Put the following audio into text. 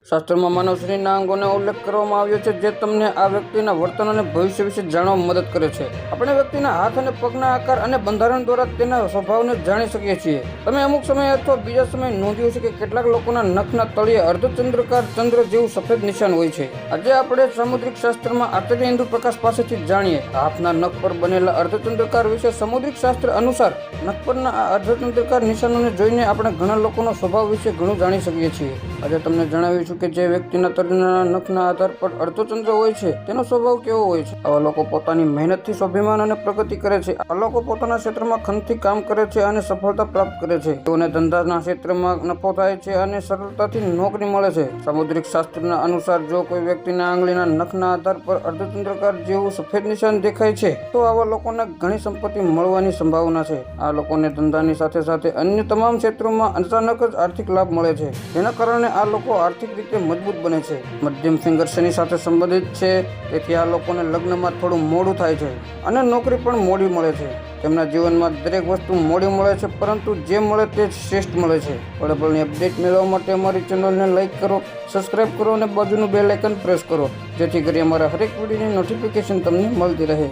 શાસ્ત્રમાં માનવ શરીરના અંગોનો ઉલ્લેખ કરવામાં આવ્યો છે, જે તમને આ વ્યક્તિના વર્તન અને ભવિષ્ય વિશે જાણવા મદદ કરે છે. આપણે વ્યક્તિના હાથ અને પગના આકાર અને બંધારણ દ્વારા તેના સ્વભાવને જાણી શકીએ છીએ. તમે અમુક સમય અથવા બીજા સમયે નોંધ્યું છે કે કેટલાક લોકોના નખના તળિયે અર્ધચંદ્રાકાર ચંદ્ર જેવું સફેદ નિશાન હોય છે. આજે આપણે સામુદ્રિક શાસ્ત્રમાં આચાર્ય ઇન્દુ પ્રકાશ પાસેથી જાણીએ. હાથના નખ પર બનેલા અર્ધચંદ્રાકાર વિશે સામુદ્રિક શાસ્ત્ર અનુસાર નખ પરના આ અર્ધચંદ્રાકાર નિશાનોને જોઈને આપણે ઘણા લોકોનો સ્વભાવ વિશે ઘણું જાણી શકીએ છીએ. આજે તમને જણાવીશું કે જે વ્યક્તિના તળિયાના નખના આધાર પર અર્ધચંદ્ર હોય છે તેનો સ્વભાવ કેવો હોય છે. આવા લોકો પોતાની મહેનતથી સ્વાભિમાન અને પ્રગતિ કરે છે. આ લોકો પોતાના ક્ષેત્રમાં ખંતથી કામ કરે છે અને સફળતા પ્રાપ્ત કરે છે. તેઓને ધંધાના ક્ષેત્રમાં નફો થાય છે અને સરળતાથી નોકરી મળે છે. સામુદ્રિક શાસ્ત્રના અનુસાર જો કોઈ વ્યક્તિના આંગળીના નખના આધાર પર અર્ધચંદ્રાકાર જેવું સફેદ નિશાન દેખાય છે તો આવા લોકોને ઘણી સંપત્તિ મળવાની સંભાવના છે. આ લોકોને ધંધાની સાથે સાથે અન્ય તમામ ક્ષેત્રોમાં અચાનક જ આર્થિક લાભ મળે છે. જેના કારણે આ લોકો આર્થિક રીતે મજબૂત બને છે. મધ્યમ ફિંગર શનિ સાથે સંબંધિત છે, તેથી આ લોકોને લગ્નમાં થોડું મોડું થાય છે અને નોકરી પણ મોડી મળે છે. તેમના જીવનમાં દરેક વસ્તુ મોડી મળે છે, પરંતુ જે મળે તે શ્રેષ્ઠ મળે છે. પળે અપડેટ મેળવવા માટે અમારી ચેનલને લાઇક કરો, સબસ્ક્રાઇબ કરો અને બાજુનું બેલ આઇકન પ્રેસ કરો, જેથી કરી અમારા હરેક વિડીયોની નોટિફિકેશન તમને મળતી રહે.